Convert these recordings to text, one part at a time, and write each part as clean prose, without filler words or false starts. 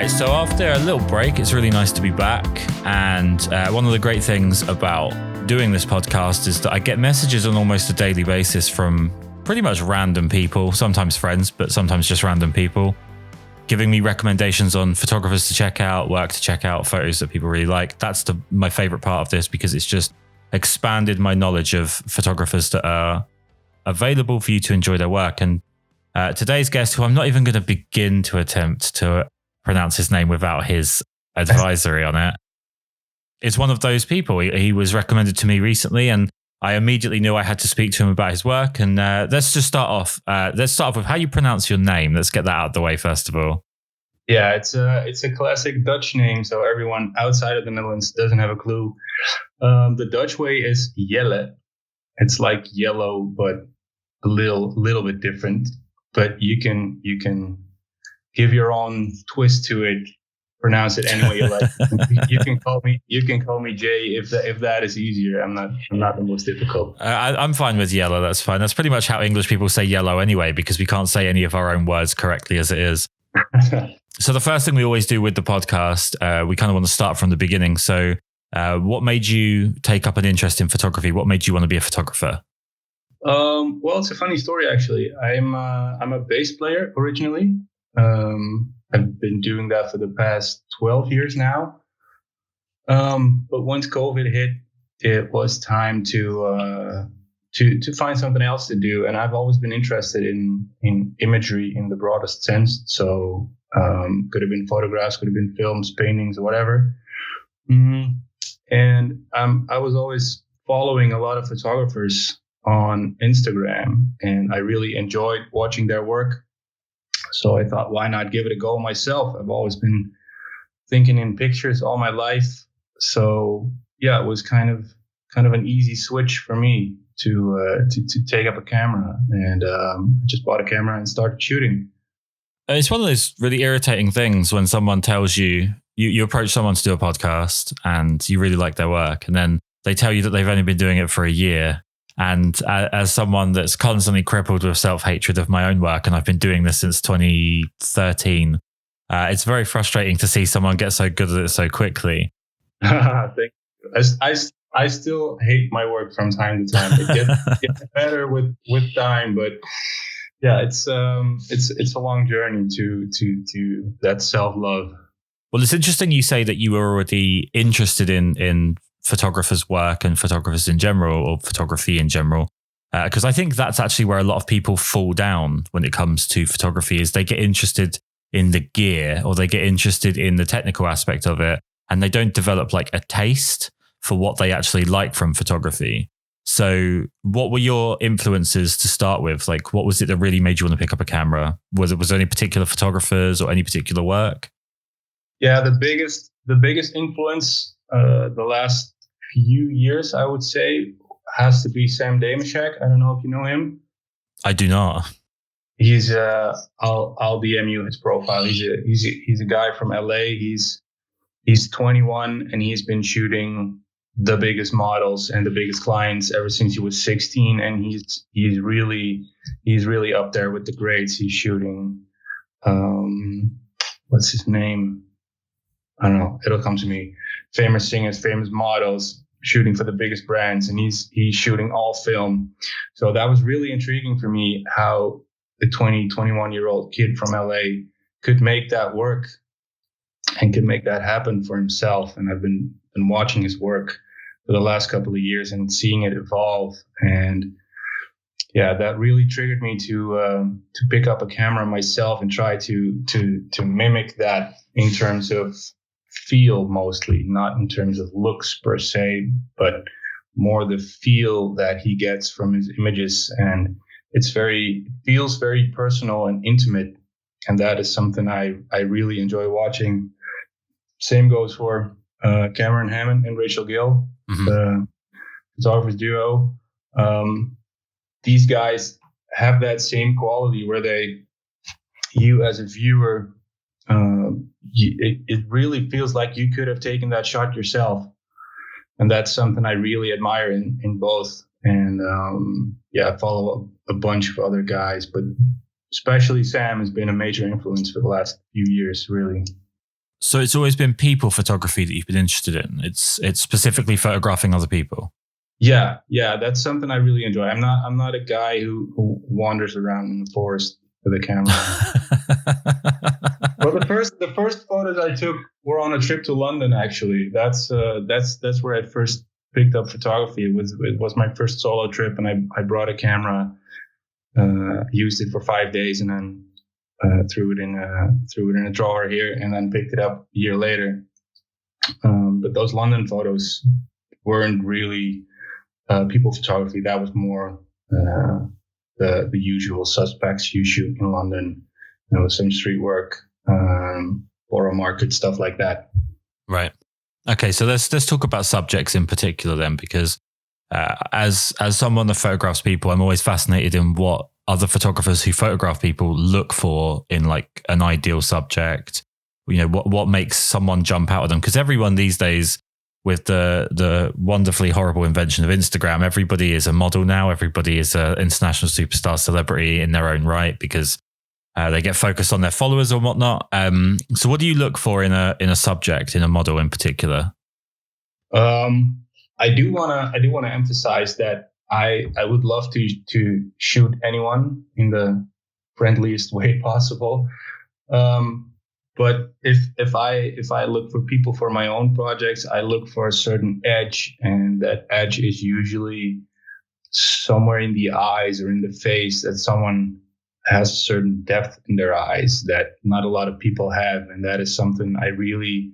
right, so after a little break, it's really nice to be back. And one of the great things about doing this podcast is that I get messages on almost a daily basis from pretty much random people, sometimes friends, but sometimes just random people, giving me recommendations on photographers to check out, work to check out, photos that people really like. That's my favorite part of this because it's just expanded my knowledge of photographers that are available for you to enjoy their work. And today's guest, who I'm not even going to begin to attempt to pronounce his name without his advisory on it, is one of those people. He was recommended to me recently, and I immediately knew I had to speak to him about his work. And let's just start off. Let's start off with how you pronounce your name. Let's get that out of the way first of all. Yeah, it's a classic Dutch name, so everyone outside of the Netherlands doesn't have a clue. The Dutch way is Jelle. It's like yellow, but a little bit different. But you can give your own twist to it, pronounce it any way you like. You can call me Jay if that is easier. I'm not the most difficult. I'm fine with yellow. That's fine. That's pretty much how English people say yellow anyway, because we can't say any of our own words correctly as it is. So the first thing we always do with the podcast, we kind of want to start from the beginning. So what made you take up an interest in photography? What made you want to be a photographer? Well, it's a funny story, actually. I'm a bass player originally. I've been doing that for the past 12 years now. But once COVID hit, it was time to find something else to do. And I've always been interested in imagery in the broadest sense. So could have been photographs, could have been films, paintings, or whatever. And I was always following a lot of photographers on Instagram, and I really enjoyed watching their work. So I thought, why not give it a go myself? I've always been thinking in pictures all my life. So yeah, it was kind of an easy switch for me to take up a camera, and I just bought a camera and started shooting. It's one of those really irritating things when someone tells you approach someone to do a podcast and you really like their work, and then they tell you that they've only been doing it for a year. And as someone that's constantly crippled with self-hatred of my own work, and I've been doing this since 2013, it's very frustrating to see someone get so good at it so quickly. Thank you. I still hate my work from time to time. It gets better with time, but yeah, it's a long journey to that self-love. Well, it's interesting you say that you were already interested in photographers' work and photographers in general, or photography in general, because I think that's actually where a lot of people fall down when it comes to photography. Is they get interested in the gear, or they get interested in the technical aspect of it, and they don't develop like a taste for what they actually like from photography. So what were your influences to start with? Like, what was it that really made you want to pick up a camera? Was there any particular photographers or any particular work? Yeah, the biggest influence the last few years, I would say, has to be Sam Damashek. I don't know if you know him. I do not. He's I'll DM you his profile. He's a guy from LA. He's 21 and he's been shooting the biggest models and the biggest clients ever since he was 16. And he's really up there with the greats. He's shooting what's his name? I don't know. It'll come to me. Famous singers, famous models, shooting for the biggest brands, and he's shooting all film. So that was really intriguing for me, how a 21-year-old kid from LA could make that work and could make that happen for himself. And I've been watching his work for the last couple of years and seeing it evolve. And yeah, that really triggered me to pick up a camera myself and try to mimic that in terms of feel, mostly not in terms of looks per se, but more the feel that he gets from his images. And it feels very personal and intimate, and that is something I really enjoy watching. Same goes for Cameron Hammond and Rachel Gill, the photographers duo. These guys have that same quality where you as a viewer, it really feels like you could have taken that shot yourself. And that's something I really admire in both. And I follow a bunch of other guys, but especially Sam has been a major influence for the last few years, really. So it's always been people photography that you've been interested in. It's specifically photographing other people. Yeah, that's something I really enjoy. I'm not a guy who wanders around in the forest with a camera. Well, the first photos I took were on a trip to London. Actually, that's where I first picked up photography. It was my first solo trip, and I brought a camera, used it for 5 days, and then threw it in a drawer here, and then picked it up a year later. But those London photos weren't really people photography. That was more the usual suspects you shoot in London. Some street work, borough market, stuff like that. Right. Okay. So let's talk about subjects in particular then, because as someone that photographs people, I'm always fascinated in what other photographers who photograph people look for in like an ideal subject. What makes someone jump out at them? Because everyone these days, with the wonderfully horrible invention of Instagram, everybody is a model now. Everybody is an international superstar celebrity in their own right, because they get focused on their followers or whatnot. So what do you look for in a subject, in a model in particular? I do want to emphasize that I would love to shoot anyone in the friendliest way possible. But if I look for people for my own projects, I look for a certain edge, and that edge is usually somewhere in the eyes or in the face, that someone has a certain depth in their eyes that not a lot of people have, and that is something I really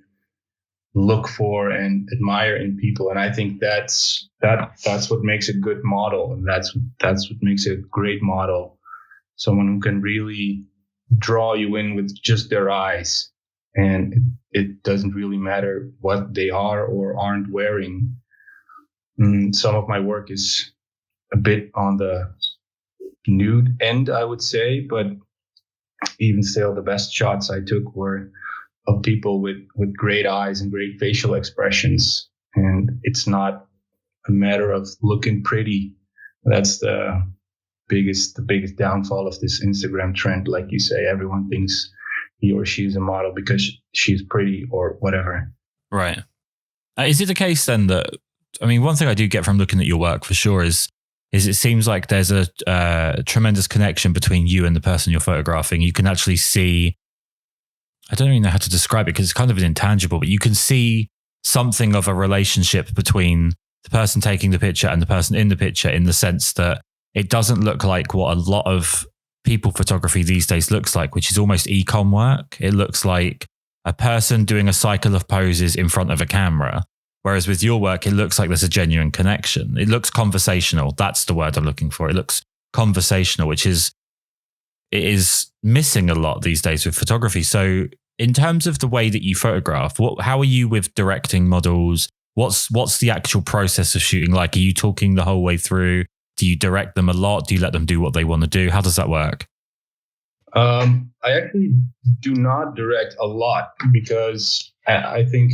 look for and admire in people. And I think that's what makes a good model, and that's what makes a great model. Someone who can really draw you in with just their eyes, and it doesn't really matter what they are or aren't wearing. Some of my work is a bit on the nude end, I would say, but even still, the best shots I took were of people with great eyes and great facial expressions. And it's not a matter of looking pretty. That's the biggest downfall of this Instagram trend. Like you say, everyone thinks he or she is a model because she's pretty or whatever. Right. Is it the case then that, one thing I do get from looking at your work for sure is it seems like there's a tremendous connection between you and the person you're photographing. You can actually see, I don't even know how to describe it because it's kind of an intangible, but you can see something of a relationship between the person taking the picture and the person in the picture, in the sense that it doesn't look like what a lot of people photography these days looks like, which is almost e-com work. It looks like a person doing a cycle of poses in front of a camera. Whereas with your work, it looks like there's a genuine connection. It looks conversational. That's the word I'm looking for. It looks conversational, it is missing a lot these days with photography. So in terms of the way that you photograph, how are you with directing models? What's the actual process of shooting like? Are you talking the whole way through? Do you direct them a lot? Do you let them do what they want to do? How does that work? I actually do not direct a lot, because I think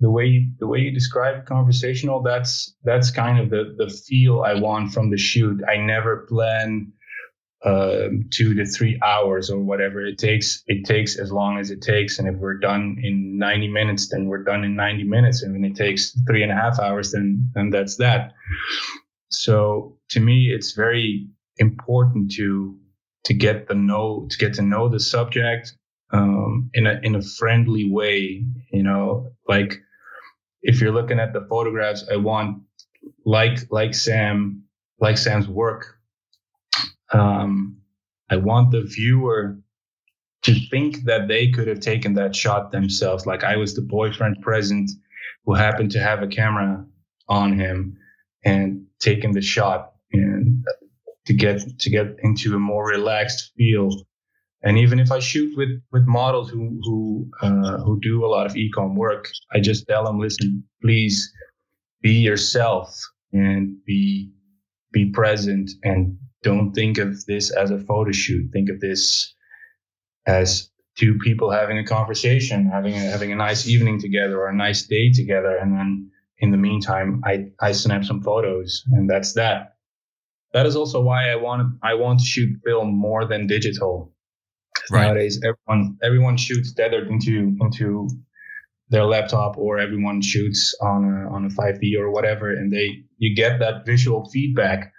the way you describe conversational, that's kind of the feel I want from the shoot. I never plan 2 to 3 hours or whatever it takes. It takes as long as it takes, and if we're done in 90 minutes, then we're done in 90 minutes. And when it takes 3.5 hours, then that's that. So to me, it's very important to get to know the subject in a friendly way. Like if you're looking at the photographs, I want like Sam's work. I want the viewer to think that they could have taken that shot themselves. Like I was the boyfriend present who happened to have a camera on him and taken the shot, and to get into a more relaxed feel. And even if I shoot with models who do a lot of e-com work, I just tell them, listen, please be yourself and be present, and don't think of this as a photo shoot. Think of this as two people having a conversation, having a nice evening together or a nice day together. And then in the meantime, I snap some photos, and that's that. That is also why I want to shoot film more than digital. Right. Nowadays, everyone shoots tethered into their laptop, or everyone shoots on a 5D or whatever, and you get that visual feedback,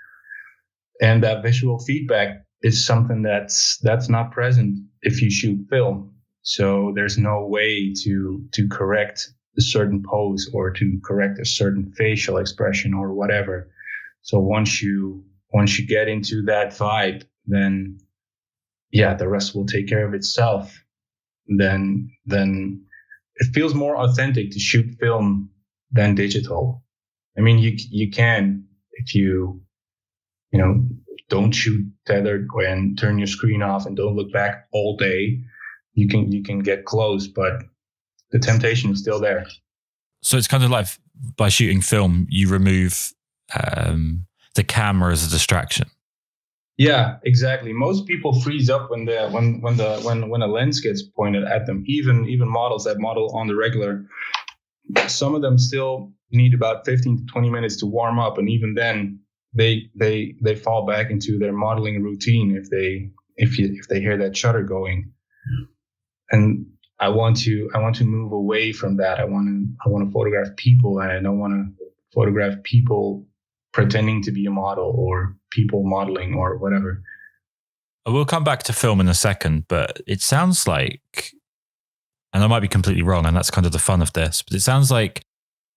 and that visual feedback is something that's not present if you shoot film. So there's no way to correct a certain pose or to correct a certain facial expression or whatever. So once you get into that vibe, then the rest will take care of itself. Then it feels more authentic to shoot film than digital. I mean, you can, if you don't shoot tethered and turn your screen off and don't look back all day, you can get close, but the temptation is still there. So it's kind of like by shooting film, you remove the camera as a distraction. Yeah, exactly. Most people freeze up when a lens gets pointed at them. Even models that model on the regular, some of them still need about 15 to 20 minutes to warm up, and even then they fall back into their modeling routine if they hear that shutter going. And I want to move away from that. I want to photograph people, and I don't want to photograph people pretending to be a model or people modeling or whatever. We'll come back to film in a second, but it sounds like, and I might be completely wrong, and that's kind of the fun of this, but it sounds like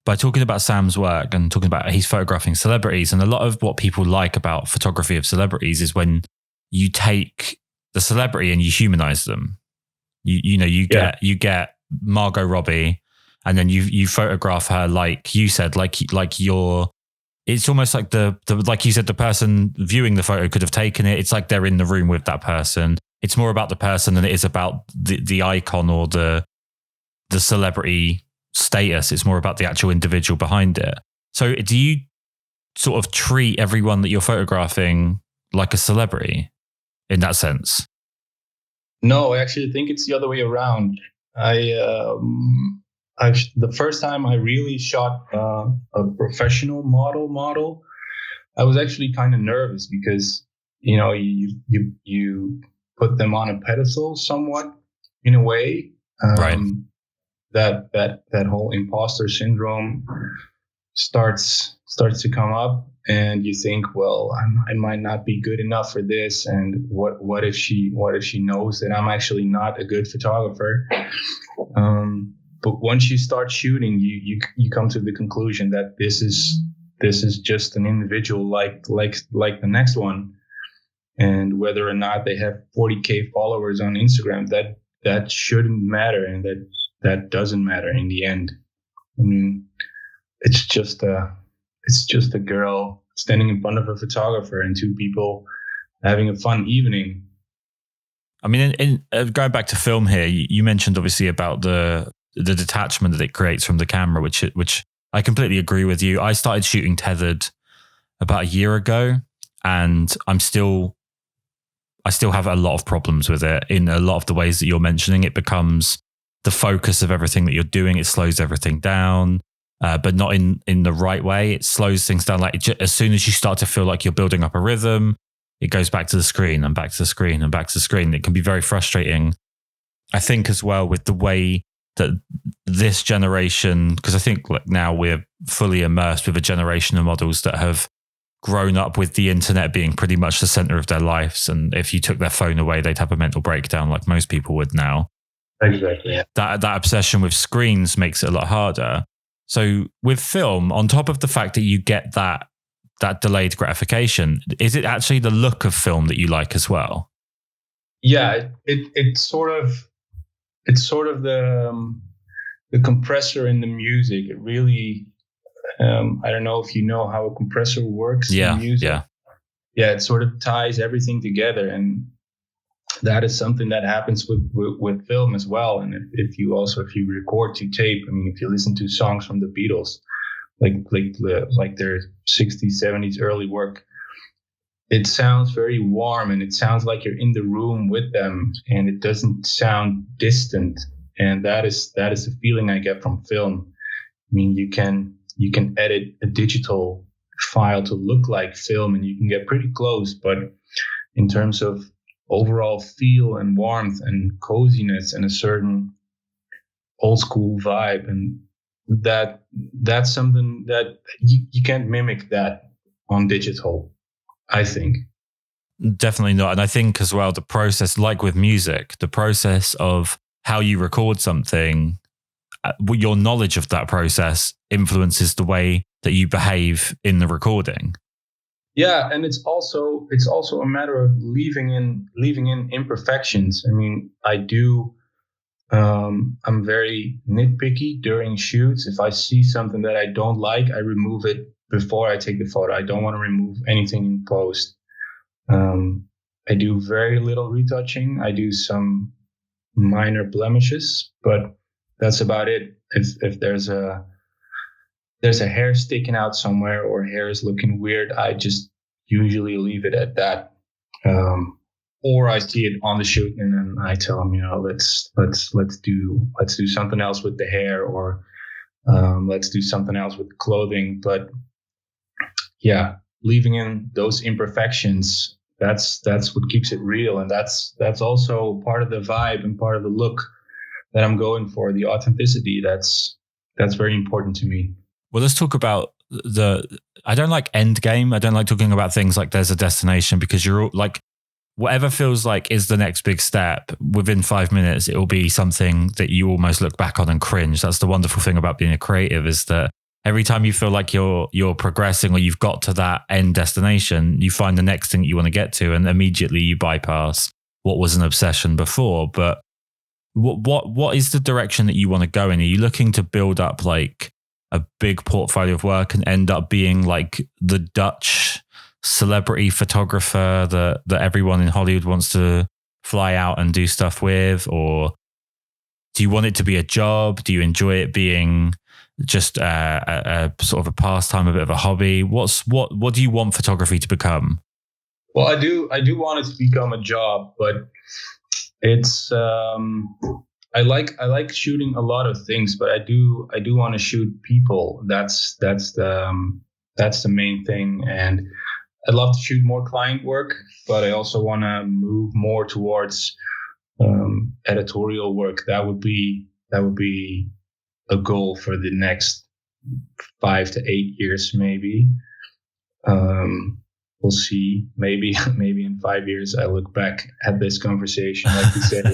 by talking about Sam's work and talking about he's photographing celebrities, and a lot of what people like about photography of celebrities is when you take the celebrity and you humanize them. You get Margot Robbie, and then you photograph her like you said, like you're. It's almost like the like you said, the person viewing the photo could have taken it. It's like they're in the room with that person. It's more about the person than it is about the icon or the celebrity status. It's more about the actual individual behind it. So do you sort of treat everyone that you're photographing like a celebrity in that sense? No, I actually think it's the other way around. The first time I really shot a professional model, I was actually kind of nervous because you put them on a pedestal somewhat in a way. Right. That whole imposter syndrome starts to come up, and you think, well, I might not be good enough for this, and what if she knows that I'm actually not a good photographer? But once you start shooting, you come to the conclusion that this is just an individual like the next one, and whether or not they have 40,000 followers on Instagram, that shouldn't matter, and that doesn't matter in the end. I mean, it's just a girl standing in front of a photographer and two people having a fun evening. I mean, in going back to film here, you mentioned obviously about the detachment that it creates from the camera, which I completely agree with you. I started shooting tethered about a year ago, and I still have a lot of problems with it in a lot of the ways that you're mentioning. It becomes the focus of everything that you're doing. It slows everything down, but not in the right way. It slows things down. Like as soon as you start to feel like you're building up a rhythm, it goes back to the screen and back to the screen and back to the screen. It can be very frustrating. I think as well with the way that this generation, because I think now we're fully immersed with a generation of models that have grown up with the internet being pretty much the center of their lives. And if you took their phone away, they'd have a mental breakdown like most people would now. Exactly. Yeah. That obsession with screens makes it a lot harder. So with film, on top of the fact that you get that delayed gratification, is it actually the look of film that you like as well? Yeah, it's sort of the compressor in the music. It really, I don't know if you know how a compressor works in music. Yeah, it sort of ties everything together, and that is something that happens with film as well. And if you record to tape, I mean, if you listen to songs from the Beatles, like their 60s, 70s early work, it sounds very warm, and it sounds like you're in the room with them, and it doesn't sound distant. And that is the feeling I get from film. I mean, you can edit a digital file to look like film, and you can get pretty close, but in terms of overall feel and warmth and coziness and a certain old school vibe. And that's something that you can't mimic that on digital, I think. Definitely not. And I think as well, the process, like with music, the process of how you record something, your knowledge of that process influences the way that you behave in the recording. Yeah, and it's also a matter of leaving in imperfections. I mean, I'm very nitpicky during shoots. If I see something that I don't like, I remove it before I take the photo. I don't want to remove anything in post. I do very little retouching. I do some minor blemishes, but that's about it. If there's a hair sticking out somewhere or hair is looking weird, I just usually leave it at that. Or I see it on the shoot and then I tell them, let's do something else with the hair, or let's do something else with the clothing. But yeah, leaving in those imperfections, that's what keeps it real, and that's also part of the vibe and part of the look that I'm going for. The authenticity, that's very important to me. Well, let's talk about I don't like end game. I don't like talking about things like there's a destination, because you're like, whatever feels like is the next big step, within 5 minutes, it will be something that you almost look back on and cringe. That's the wonderful thing about being a creative, is that every time you feel like you're progressing or you've got to that end destination, you find the next thing you want to get to, and immediately you bypass what was an obsession before. But what is the direction that you want to go in? Are you looking to build up like a big portfolio of work and end up being like the Dutch celebrity photographer that everyone in Hollywood wants to fly out and do stuff with? Or do you want it to be a job? Do you enjoy it being just a sort of a pastime, a bit of a hobby? What do you want photography to become? Well, I do want it to become a job, but it's I like shooting a lot of things, but I do want to shoot people. That's the main thing. And I'd love to shoot more client work, but I also want to move more towards editorial work. That would be a goal for the next 5 to 8 years, maybe. We'll see. Maybe in 5 years I look back at this conversation, like you said,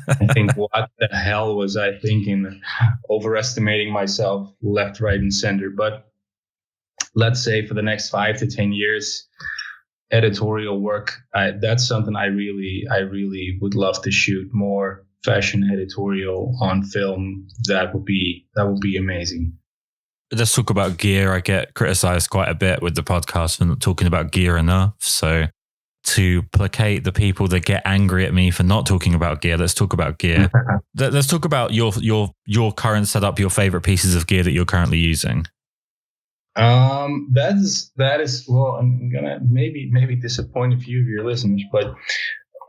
I think, what the hell was I thinking? Overestimating myself left, right, and center. But let's say for the next 5 to 10 years, editorial work, that's something I really would love to shoot. More fashion editorial on film. That would be amazing. Let's talk about gear. I get criticized quite a bit with the podcast for not talking about gear enough. So to placate the people that get angry at me for not talking about gear, let's talk about gear. Let's talk about your current setup, your favorite pieces of gear that you're currently using. That is well, I'm gonna maybe disappoint a few of your listeners, but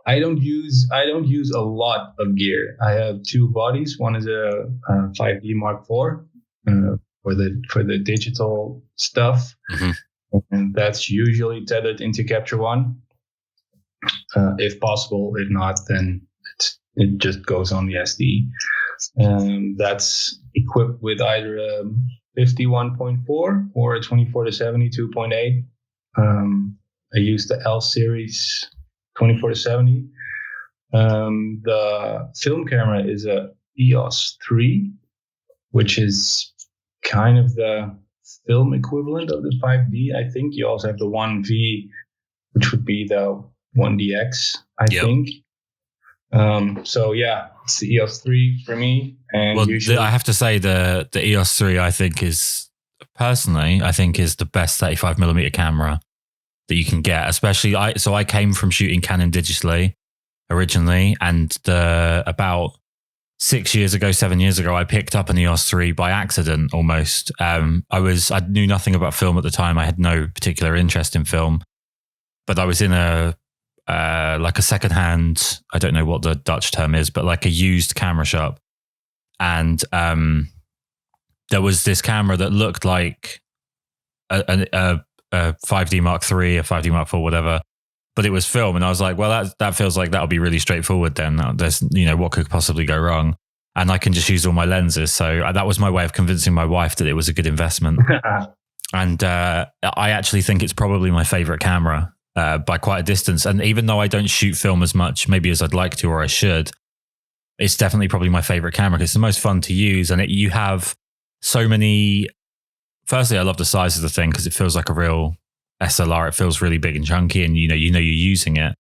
I don't use a lot of gear. I have two bodies. One is a 5D Mark IV for the digital stuff, and that's usually tethered into Capture One, if possible. If not, then it just goes on the SD. That's equipped with either a 51.4 or a 24-70 2.8. I use the L series 24-70. The film camera is a EOS 3, which is kind of the film equivalent of the 5D. I think you also have the 1V, which would be the 1DX, I think. So yeah, it's the EOS 3 for me. And well, usually I have to say the EOS 3 I think is the best 35mm camera that you can get. Especially I came from shooting Canon digitally originally, and about 7 years ago, I picked up an EOS 3 by accident almost. I knew nothing about film at the time. I had no particular interest in film, but I was in a secondhand, I don't know what the Dutch term is, but like a used camera shop. And there was this camera that looked like a 5D Mark III, a 5D Mark IV, whatever, but it was film. And I was like, well, that feels like that'll be really straightforward then. There's, what could possibly go wrong? And I can just use all my lenses. So that was my way of convincing my wife that it was a good investment. And I actually think it's probably my favorite camera by quite a distance. And even though I don't shoot film as much, maybe as I'd like to, or I should, it's definitely probably my favorite camera because it's the most fun to use. And you have so many. Firstly, I love the size of the thing because it feels like a real SLR. It feels really big and chunky, and you know you're using it.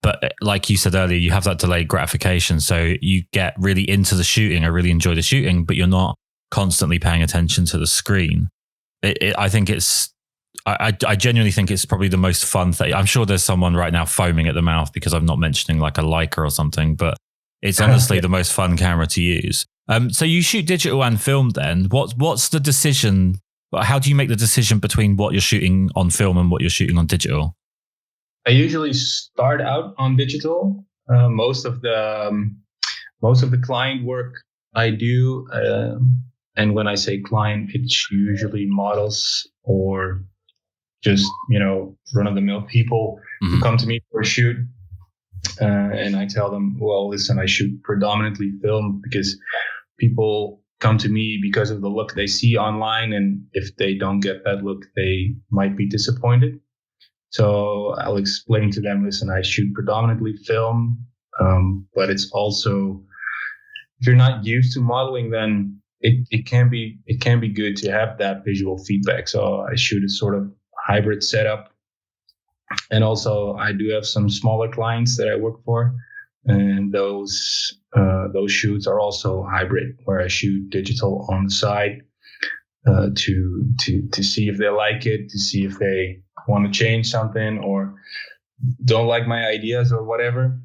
But like you said earlier, you have that delayed gratification. So you get really into the shooting. I really enjoy the shooting, but you're not constantly paying attention to the screen. I think it's. I genuinely think it's probably the most fun thing. I'm sure there's someone right now foaming at the mouth because I'm not mentioning like a Leica or something, but it's honestly the most fun camera to use. So you shoot digital and film then. What's the decision? How do you make the decision between what you're shooting on film and what you're shooting on digital? I usually start out on digital. Most of the client work I do, and when I say client, it's usually models or just run-of-the-mill people who come to me for a shoot, and I tell them, well, listen, I shoot predominantly film because people come to me because of the look they see online, and if they don't get that look, they might be disappointed. So I'll explain to them, listen, I shoot predominantly film, but it's also, if you're not used to modeling, then it can be good to have that visual feedback. So I shoot a sort of hybrid setup, and also I do have some smaller clients that I work for, and those shoots are also hybrid, where I shoot digital on the side to see if they like it, to see if they want to change something or don't like my ideas or whatever.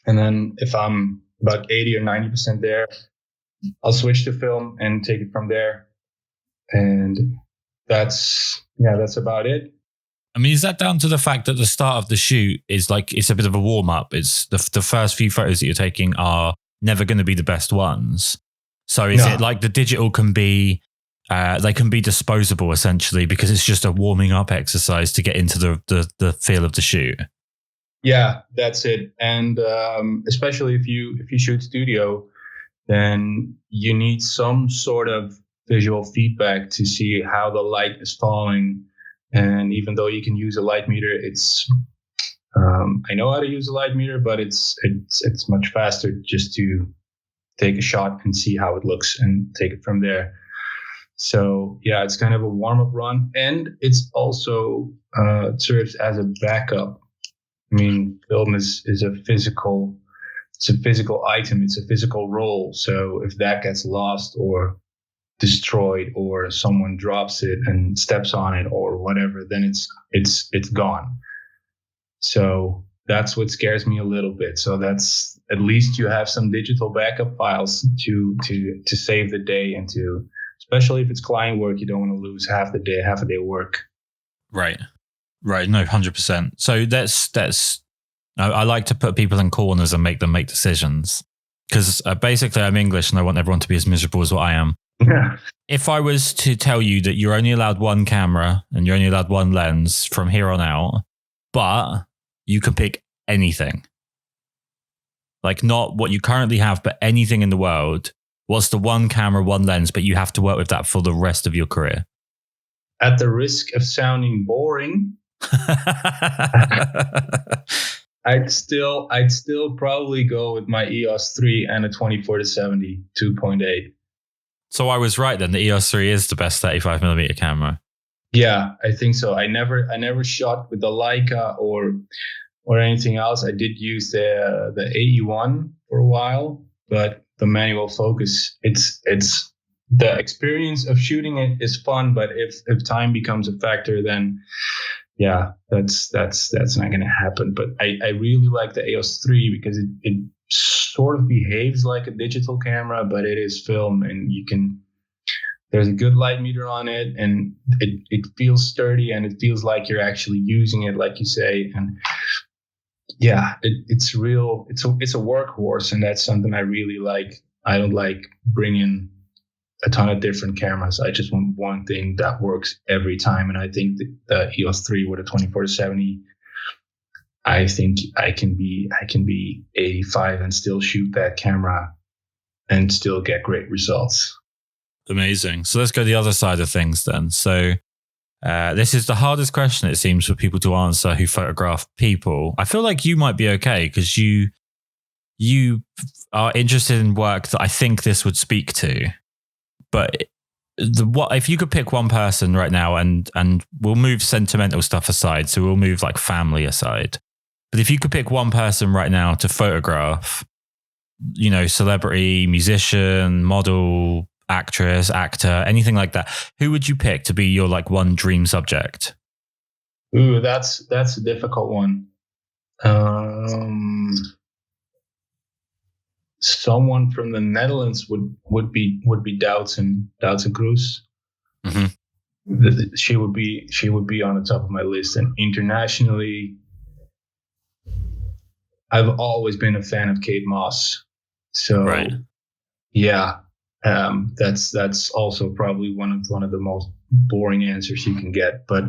And then if I'm about 80 or 90% there, I'll switch to film and take it from there. And that's about it. I mean, is that down to the fact that the start of the shoot is like, it's a bit of a warm up? It's the first few photos that you're taking are never going to be the best ones. So is it like the digital can be, they can be disposable essentially because it's just a warming up exercise to get into the feel of the shoot? Yeah, that's it. And especially if you shoot studio, then you need some sort of visual feedback to see how the light is falling. And even though you can use a light meter, it's I know how to use a light meter, but it's much faster just to take a shot and see how it looks and take it from there. So yeah, it's kind of a warm-up run, and it's also it serves as a backup. I mean, film is a physical item. It's a physical roll. So if that gets lost or destroyed, or someone drops it and steps on it or whatever, then it's gone. So that's what scares me a little bit. So that's, at least you have some digital backup files to save the day, and to, especially if it's client work, you don't want to lose half a day work. Right. No, 100%. So that's. I like to put people in corners and make them make decisions, because basically I'm English and I want everyone to be as miserable as what I am. Yeah. If I was to tell you that you're only allowed one camera and you're only allowed one lens from here on out, but you can pick anything, like not what you currently have, but anything in the world, what's the one camera, one lens, but you have to work with that for the rest of your career? At the risk of sounding boring, I'd still probably go with my EOS 3 and a 24-70 2.8. So I was right then. The EOS 3 is the best 35mm camera. Yeah, I think so. I never shot with the Leica or anything else. I did use the AE1 for a while, but the manual focus, it's the experience of shooting it is fun, but if time becomes a factor, then yeah, that's not going to happen. But I really like the EOS 3 because it sort of behaves like a digital camera, but it is film, and there's a good light meter on it, and it feels sturdy, and it feels like you're actually using it, like you say. And yeah, it's a workhorse, and that's something I really like. I don't like bringing a ton of different cameras. I just want one thing that works every time. And I think the EOS 3 with a 24-70 I think I can be 85 and still shoot that camera and still get great results. Amazing. So let's go to the other side of things then. So this is the hardest question, it seems, for people to answer who photograph people. I feel like you might be okay because you are interested in work that I think this would speak to. But what if you could pick one person right now, and we'll move sentimental stuff aside, so we'll move like family aside. But if you could pick one person right now to photograph, you know, celebrity, musician, model, actress, actor, anything like that, who would you pick to be your like one dream subject? Ooh, that's a difficult one. Someone from the Netherlands would be Doutzen Kroes. Mm-hmm. She would be on the top of my list. And internationally, I've always been a fan of Kate Moss. So right. Yeah, that's also probably one of the most boring answers you can get. But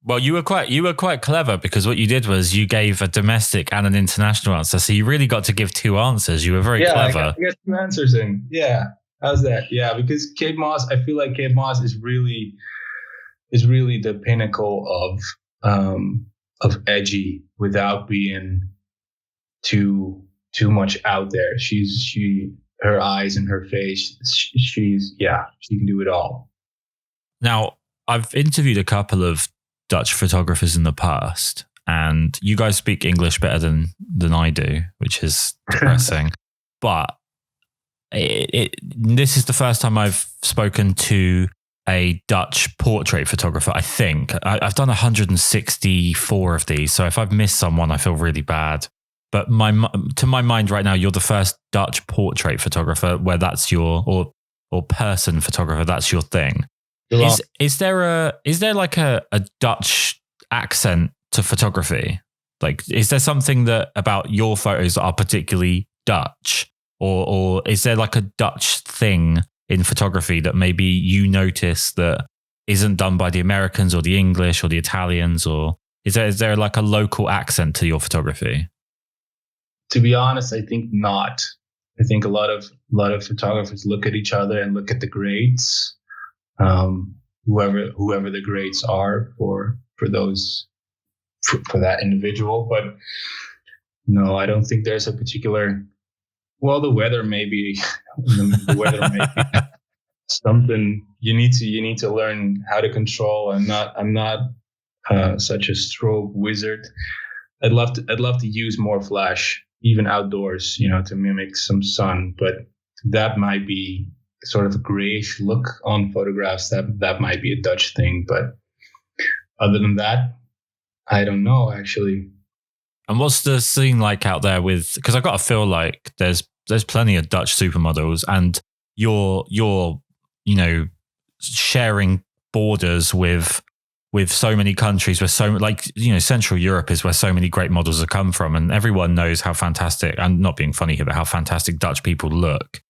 well, you were quite clever, because what you did was you gave a domestic and an international answer. So you really got to give two answers. You were very clever. I got two answers in. Yeah. How's that? Yeah, because Kate Moss, I feel like Kate Moss is really the pinnacle of edgy without being too much out there. Her eyes and her face, she can do it all. Now, I've interviewed a couple of Dutch photographers in the past, and you guys speak English better than I do, which is depressing. But this is the first time I've spoken to a Dutch portrait photographer. I think I've done 164 of these, so if I've missed someone, I feel really bad. But to my mind right now, you're the first Dutch portrait photographer where that's your or person photographer, that's your thing. Is there like a Dutch accent to photography? Like, is there something that about your photos that are particularly Dutch, or is there like a Dutch thing in photography that maybe you notice that isn't done by the Americans or the English or the Italians, or is there like a local accent to your photography? To be honest, I think not. I think a lot of photographers look at each other and look at the grades. Whoever the grades are for that individual, but no, I don't think there's a particular. Well, the weather maybe the weather may be something you need to learn how to control. I'm not such a strobe wizard. I'd love to use more flash, even outdoors, to mimic some sun, but that might be sort of a grayish look on photographs. That might be a Dutch thing, but other than that, I don't know actually. And what's the scene like out there because I've got to feel like there's plenty of Dutch supermodels, and you're sharing borders with so many countries where Central Europe is where so many great models have come from, and everyone knows how fantastic, I'm not being funny here, but how fantastic Dutch people look.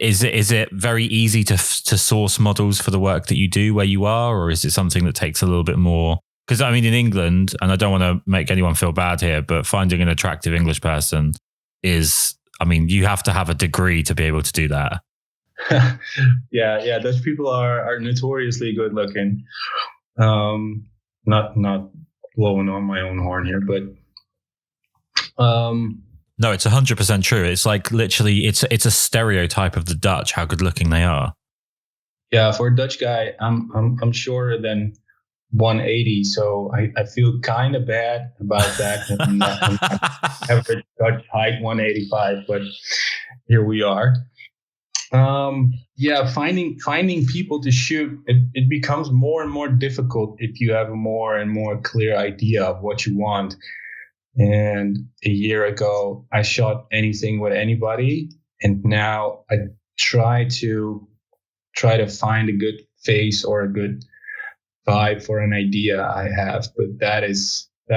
Is it very easy to source models for the work that you do where you are, or is it something that takes a little bit more? Because I mean, in England, and I don't want to make anyone feel bad here, but finding an attractive English person you have to have a degree to be able to do that. Yeah. Dutch people are notoriously good looking. Not blowing on my own horn here, but no, it's 100% true. It's like literally, it's a stereotype of the Dutch, how good looking they are. Yeah, for a Dutch guy, I'm shorter than 180, so I feel kind of bad about that. I'm average Dutch height 185, but here we are. Finding people to shoot, it becomes more and more difficult if you have a more and more clear idea of what you want. And a year ago, I shot anything with anybody, and now I try to find a good face or a good vibe for an idea I have. But that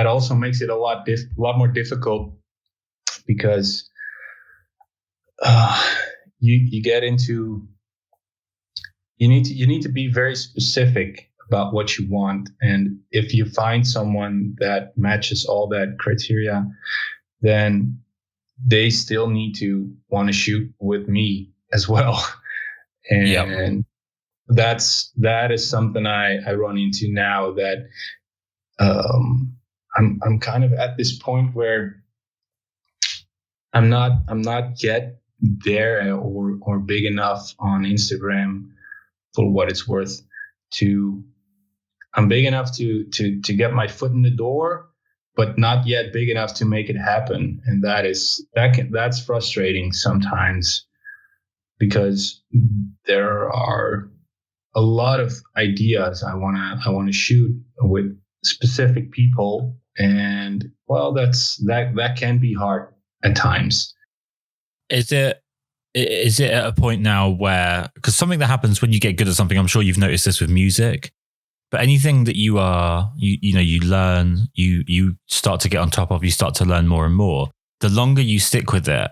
also makes it a lot more difficult, because you get into you need to be very specific about what you want. And if you find someone that matches all that criteria, then they still need to want to shoot with me as well. And that is something I run into now, that I'm kind of at this point where I'm not yet there or big enough on Instagram for what it's worth I'm big enough to get my foot in the door, but not yet big enough to make it happen. And that's frustrating sometimes, because there are a lot of ideas I want to shoot with specific people, and well, that can be hard at times. Is it at a point now where, because something that happens when you get good at something, I'm sure you've noticed this with music, but anything that you learn, you start to get on top of, you start to learn more and more. The longer you stick with it,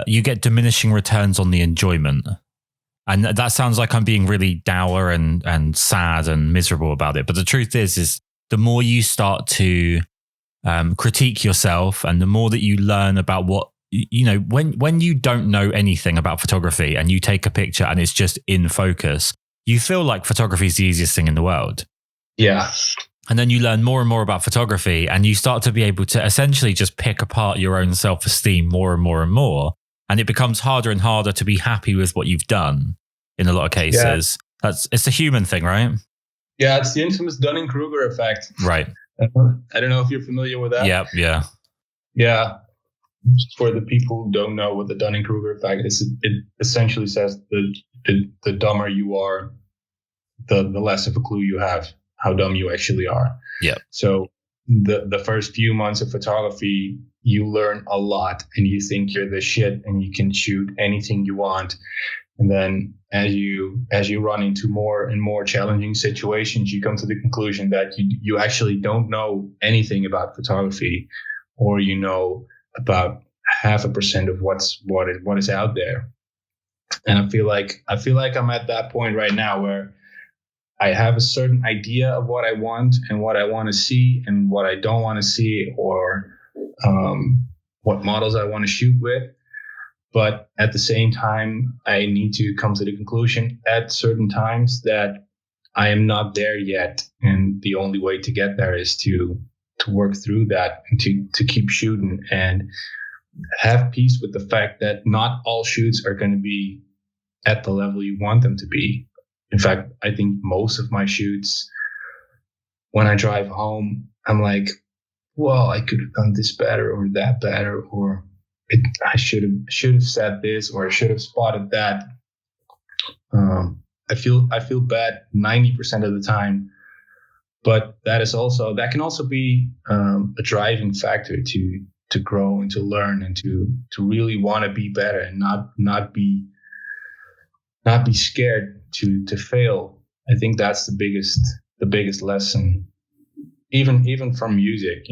you get diminishing returns on the enjoyment. And that sounds like I'm being really dour and sad and miserable about it. But the truth is the more you start to critique yourself, and the more that you learn about what, when you don't know anything about photography and you take a picture and it's just in focus, you feel like photography is the easiest thing in the world. Yeah. And then you learn more and more about photography, and you start to be able to essentially just pick apart your own self-esteem more and more and more. And it becomes harder and harder to be happy with what you've done in a lot of cases. Yeah. It's a human thing, right? Yeah, it's the infamous Dunning-Kruger effect. Right. I don't know if you're familiar with that. Yeah. Yeah. For the people who don't know what the Dunning-Kruger effect is, it essentially says the dumber you are, the less of a clue you have how dumb you actually are. Yeah. So the first few months of photography, you learn a lot and you think you're the shit and you can shoot anything you want. And then as you run into more and more challenging situations, you come to the conclusion that you actually don't know anything about photography, or you know about 0.5% of what is out there. And I feel like I'm at that point right now where I have a certain idea of what I want and what I want to see and what I don't want to see, or what models I want to shoot with. But at the same time, I need to come to the conclusion at certain times that I am not there yet. And the only way to get there is to work through that and to keep shooting and have peace with the fact that not all shoots are going to be at the level you want them to be. In fact, I think most of my shoots, when I drive home, I'm like, well, I could have done this better or that better, or I should have said this, or I should have spotted that. I feel bad 90% of the time, but that can also be a driving factor to grow and to learn and to really want to be better and not be scared to fail. I think that's the biggest lesson, even from music.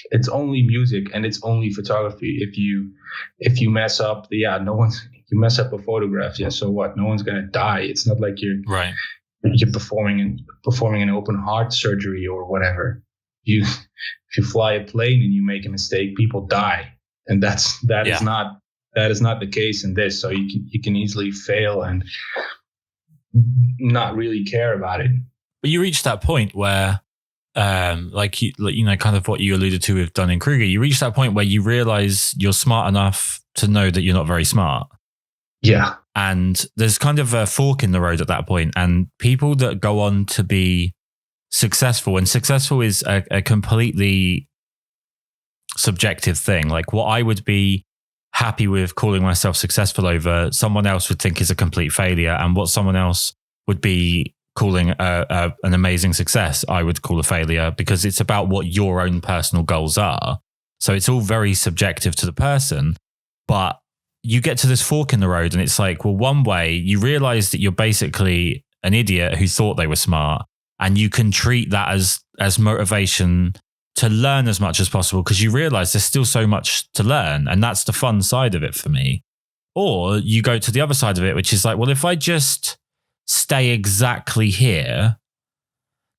It's only music and it's only photography. If you mess up, you mess up a photograph, so what? No one's gonna die. It's not like you're performing an open heart surgery or whatever. If you fly a plane and you make a mistake, people die, and that is not the case in this. So you can easily fail and not really care about it. But you reach that point where, kind of what you alluded to with Dunning-Kruger, you reach that point where you realize you're smart enough to know that you're not very smart. Yeah. And there's kind of a fork in the road at that point. And people that go on to be successful, and successful is a completely subjective thing. Like, what I would be happy with calling myself successful over, someone else would think is a complete failure. And what someone else would be calling an amazing success, I would call a failure, because it's about what your own personal goals are. So it's all very subjective to the person. But you get to this fork in the road and it's like, well, one way you realize that you're basically an idiot who thought they were smart, and you can treat that as motivation to learn as much as possible, because you realize there's still so much to learn. And that's the fun side of it for me. Or you go to the other side of it, which is like, well, if I just stay exactly here,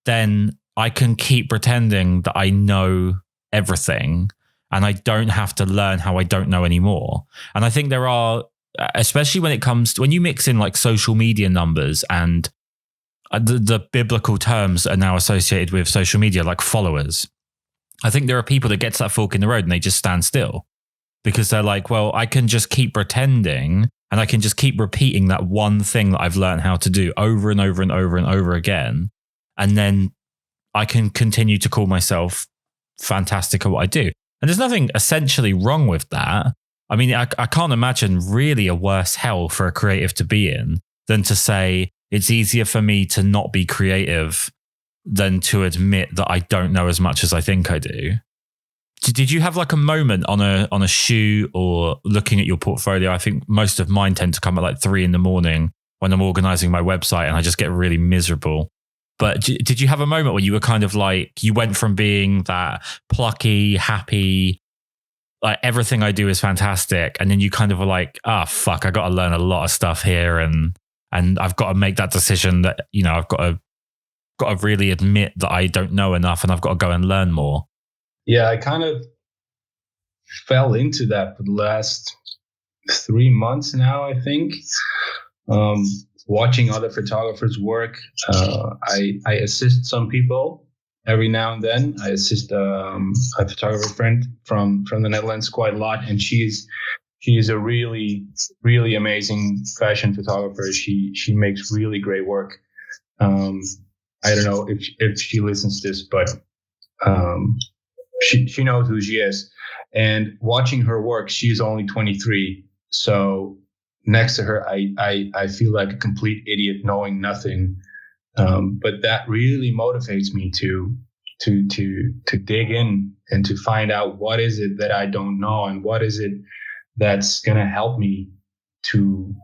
then I can keep pretending that I know everything and I don't have to learn how I don't know anymore. And I think there are, especially when it comes to when you mix in like social media numbers and the biblical terms are now associated with social media, like followers. I think there are people that get to that fork in the road and they just stand still because they're like, well, I can just keep pretending and I can just keep repeating that one thing that I've learned how to do over and over and over and over again. And then I can continue to call myself fantastic at what I do. And there's nothing essentially wrong with that. I mean, I can't imagine really a worse hell for a creative to be in than to say it's easier for me to not be creative than to admit that I don't know as much as I think I do. Did you have like a moment on a shoot or looking at your portfolio? I think most of mine tend to come at like 3 a.m. when I'm organizing my website and I just get really miserable. But did you have a moment where you were kind of like, you went from being that plucky, happy, like everything I do is fantastic, and then you kind of were like, fuck, I got to learn a lot of stuff here, and I've got to make that decision that, you know, I've got to really admit that I don't know enough and I've got to go and learn more. Yeah, I kind of fell into that for the last 3 months now, I think. Watching other photographers work, I assist some people every now and then. I assist a photographer friend from the Netherlands quite a lot, and she's a really, really amazing fashion photographer. She makes really great work. I don't know if she listens to this, but she knows who she is. And watching her work, she's only 23, so next to her, I feel like a complete idiot knowing nothing. But that really motivates me to dig in and to find out what is it that I don't know and what is it that's going to help me to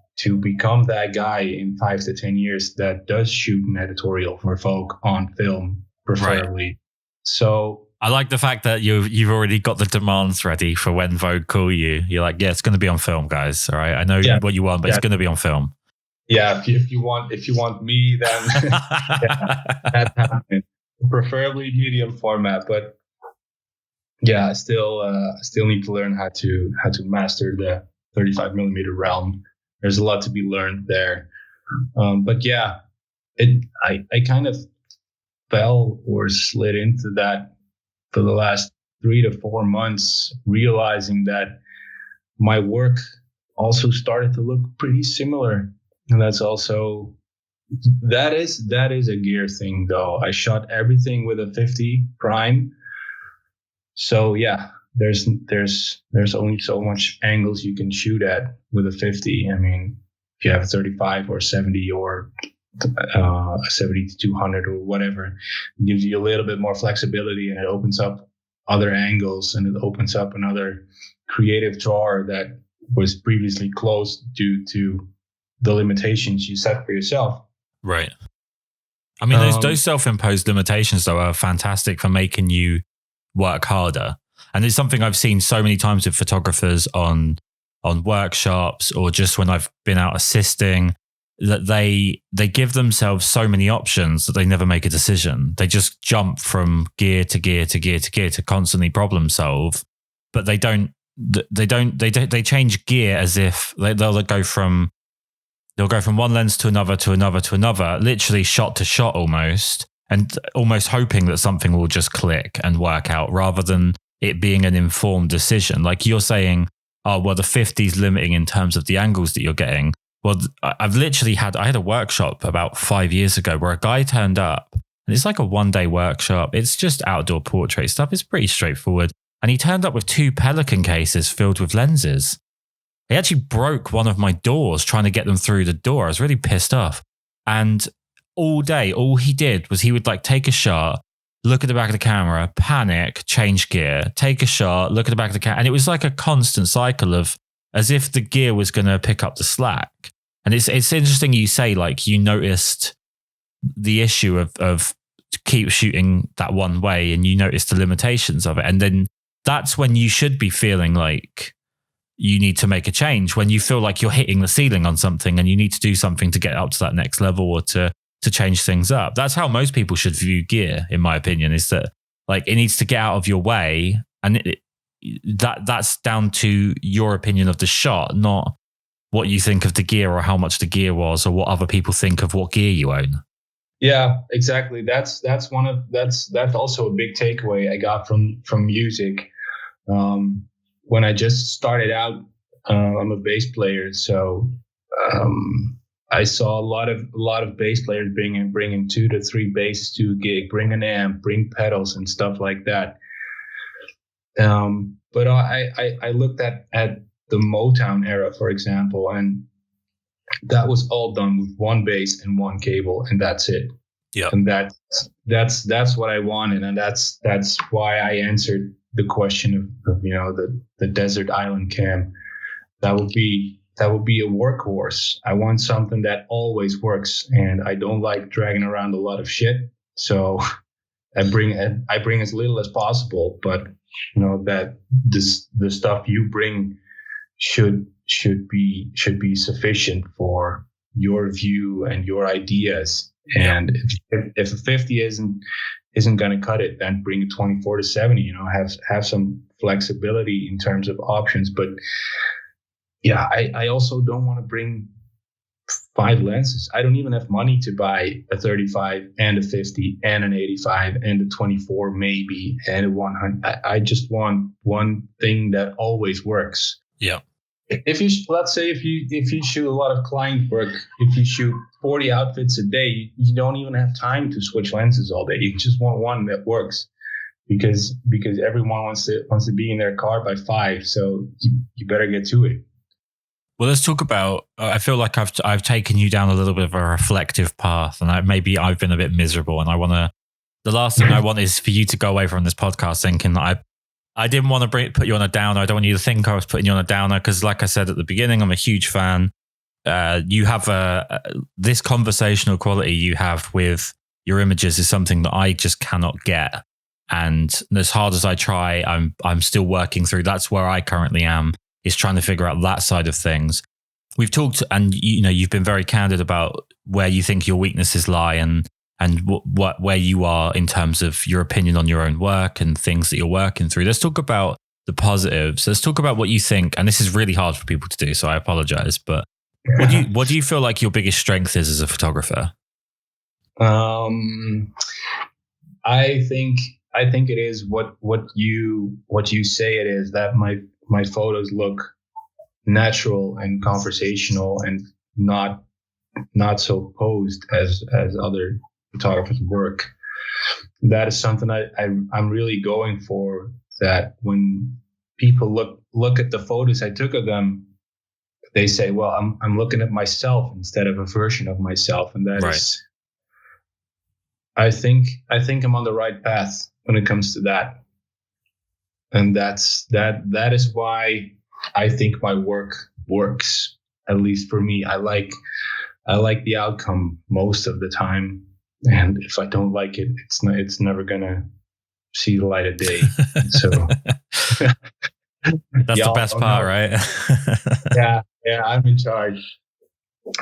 become that guy in 5 to 10 years that does shoot an editorial for Vogue on film, preferably. Right. So I like the fact that you've already got the demands ready for when Vogue call you. You're like, yeah, it's going to be on film, guys. All right, I know what you want, but it's going to be on film. Yeah, if you want me, then that's happening. Preferably medium format, but yeah, I still need to learn how to master the 35mm realm. There's a lot to be learned there, but yeah, I kind of fell or slid into that for the last 3 to 4 months, realizing that my work also started to look pretty similar. And that is a gear thing though. I shot everything with a 50 prime. So yeah, there's only so much angles you can shoot at with a 50. I mean, if you have a 35 or 70 or a 70 to 200 or whatever, it gives you a little bit more flexibility, and it opens up other angles, and it opens up another creative drawer that was previously closed due to the limitations you set for yourself. Right. I mean, those self-imposed limitations though are fantastic for making you work harder. And it's something I've seen so many times with photographers on workshops or just when I've been out assisting, that they give themselves so many options that they never make a decision. They just jump from gear to gear to gear to gear to constantly problem solve, but they change gear as if they'll go from one lens to another to another to another, literally shot to shot almost, and almost hoping that something will just click and work out rather than it being an informed decision. Like you're saying, oh, well, the 50 is limiting in terms of the angles that you're getting. Well, I had a workshop about 5 years ago where a guy turned up, and it's like a 1-day workshop. It's just outdoor portrait stuff. It's pretty straightforward. And he turned up with 2 Pelican cases filled with lenses. He actually broke one of my doors trying to get them through the door. I was really pissed off. And all day, all he did was he would like take a shot, look at the back of the camera, panic, change gear, take a shot, look at the back of the camera. And it was like a constant cycle of as if the gear was going to pick up the slack. And it's interesting you say, like, you noticed the issue of keep shooting that one way and you noticed the limitations of it. And then that's when you should be feeling like you need to make a change, when you feel like you're hitting the ceiling on something and you need to do something to get up to that next level or to change things up. That's how most people should view gear, in my opinion, is that like it needs to get out of your way, and that's down to your opinion of the shot, not what you think of the gear or how much the gear was or what other people think of what gear you own. Yeah, exactly. That's also a big takeaway I got from music. When I just started out, I'm a bass player, so I saw a lot of bass players bringing 2 to 3 basses to a gig, bring an amp, bring pedals and stuff like that. But I looked at the Motown era, for example, and that was all done with one bass and one cable, and that's it. Yeah, and that's what I wanted, and that's why I answered the question of the desert island cam. That would be a workhorse. I want something that always works, and I don't like dragging around a lot of shit. So I bring as little as possible, but that the stuff you bring should be sufficient for your view and your ideas. And if a 50 isn't going to cut it, then bring a 24 to 70. Have some flexibility in terms of options. But yeah, I also don't want to bring 5 lenses. I don't even have money to buy a 35 and a 50 and an 85 and a 24 maybe and a 100. I just want one thing that always works. Yeah. Let's say if you shoot a lot of client work, if you shoot 40 outfits a day, you don't even have time to switch lenses all day. You just want one that works, because everyone wants to be in their car by 5. So you better get to it. Well, let's talk about. I feel like I've taken you down a little bit of a reflective path, and maybe I've been a bit miserable. And I want to. The last thing I want is for you to go away from this podcast thinking that I didn't want to put you on a downer. I don't want you to think I was putting you on a downer, because, like I said at the beginning, I'm a huge fan. You have this conversational quality you have with your images is something that I just cannot get. And as hard as I try, I'm still working through. That's where I currently am, is trying to figure out that side of things. We've talked, and you've been very candid about where you think your weaknesses lie and where you are in terms of your opinion on your own work and things that you're working through. Let's talk about the positives. Let's talk about what you think, and this is really hard for people to do, so I apologize, but what do you feel like your biggest strength is as a photographer? I think it is what you say it is, that my photos look natural and conversational and not so posed as other photographers' work. That is something I'm really going for, that when people look at the photos I took of them, they say, well, I'm looking at myself instead of a version of myself. And that is, I think I'm on the right path when it comes to that. And that is why I think my work works, at least for me. I like the outcome most of the time, and if I don't like it, it's never gonna see the light of day. So that's the best part, right? yeah, I'm in charge.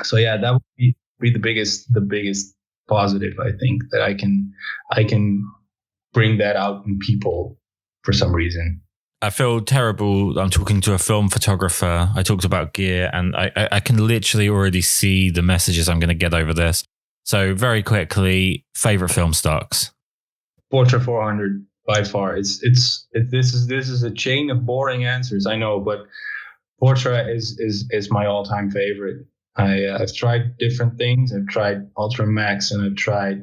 So yeah, that would be the biggest positive. I think that I can bring that out in people for some reason. I feel terrible. I'm talking to a film photographer. I talked about gear, and I can literally already see the messages I'm going to get over this. So very quickly, favorite film stocks? Portra 400 by far. This is a chain of boring answers, I know, but Portra is my all-time favorite. I've tried different things. I've tried Ultra Max, and I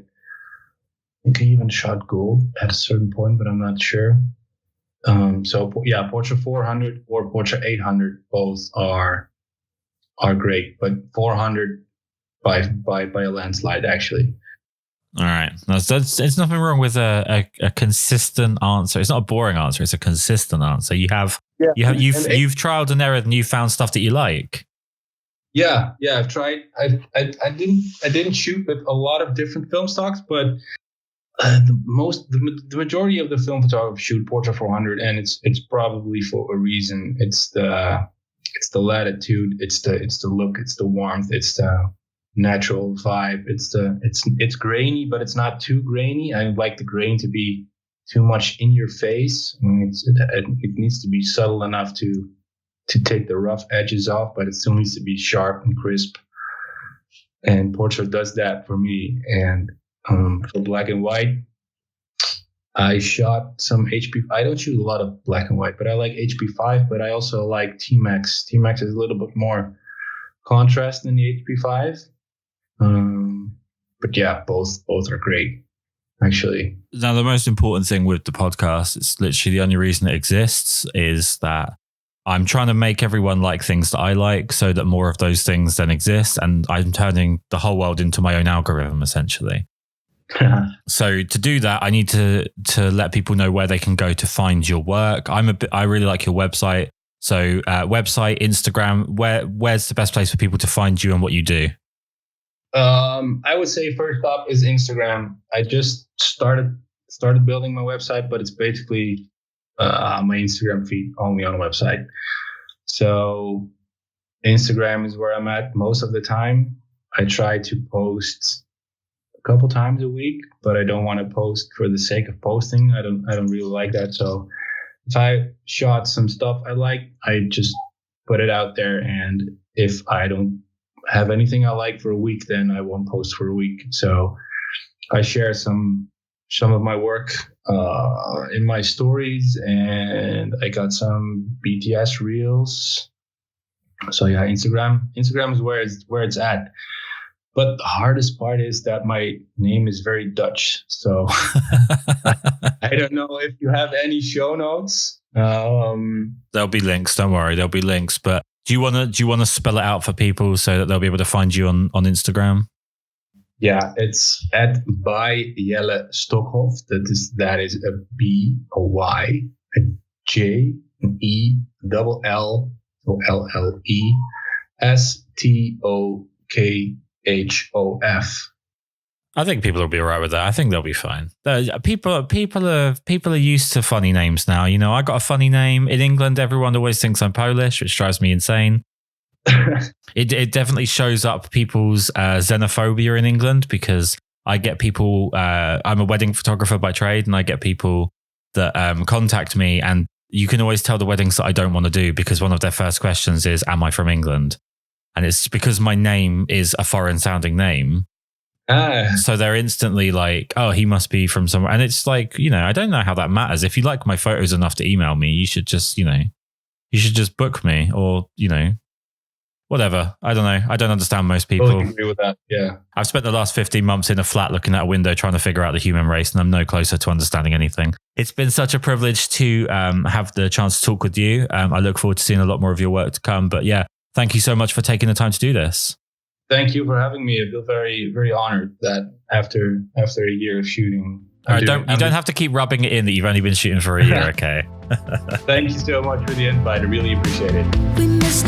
think I even shot gold at a certain point, but I'm not sure. So yeah, Portra 400 or Portra 800, both are great, but 400 by a landslide, actually. All right, it's nothing wrong with a consistent answer. It's not a boring answer; it's a consistent answer. You've trialed and errored, and you found stuff that you like. Yeah, I've tried. I didn't shoot with a lot of different film stocks, but the majority of the film photographers shoot Portra 400, and it's probably for a reason. It's the it's the latitude, it's the look, it's the warmth, it's the natural vibe. It's grainy, but it's not too grainy. I like the grain to be too much in your face. I mean, it needs to be subtle enough to take the rough edges off, but it still needs to be sharp and crisp. And Portrait does that for me. And for black and white, I shot some HP. I don't shoot a lot of black and white, but I like HP5. But I also like T-Max. T-Max is a little bit more contrast than the HP5. But yeah, both are great, actually. Now, the most important thing with the podcast, it's literally the only reason it exists, is that I'm trying to make everyone like things that I like so that more of those things then exist. And I'm turning the whole world into my own algorithm, essentially. So to do that, I need to let people know where they can go to find your work. I really like your website. So website, Instagram, where's the best place for people to find you and what you do? I would say first up is Instagram. I just started building my website, but it's basically my Instagram feed only on the website. So Instagram is where I'm at most of the time. I try to post a couple times a week, but I don't want to post for the sake of posting. I don't really like that. So if I shot some stuff I like, I just put it out there. And if I don't have anything I like for a week, then I won't post for a week. So I share some of my work in my stories, and I got some BTS reels. So yeah, Instagram is where it's at. But the hardest part is that my name is very Dutch. So I don't know if you have any show notes. There'll be links. Don't worry, there'll be links. But do you want to spell it out for people so that they'll be able to find you on Instagram? Yeah, it's at by Jelle Stokhof. That is a B, a Y, a J, an E, double L, so LLE, STOKHOF. I think people will be all right with that. I think they'll be fine. People are used to funny names now. You know, I got a funny name in England. Everyone always thinks I'm Polish, which drives me insane. It definitely shows up people's xenophobia in England, because I get people. I'm a wedding photographer by trade, and I get people that contact me, and you can always tell the weddings that I don't want to do because one of their first questions is, "Am I from England?" And it's because my name is a foreign sounding name. So they're instantly like, "Oh, he must be from somewhere." And it's like, you know, I don't know how that matters. If you like my photos enough to email me, you should just book me, or, you know, whatever. I don't know. I don't understand most people. Totally agree with that. Yeah. I've spent the last 15 months in a flat looking out a window trying to figure out the human race, and I'm no closer to understanding anything. It's been such a privilege to have the chance to talk with you. I look forward to seeing a lot more of your work to come. But yeah, thank you so much for taking the time to do this. Thank you for having me. I feel very, very honored that after a year of shooting. All right, you don't have to keep rubbing it in that you've only been shooting for a year, okay? Thank you so much for the invite. I really appreciate it. We missed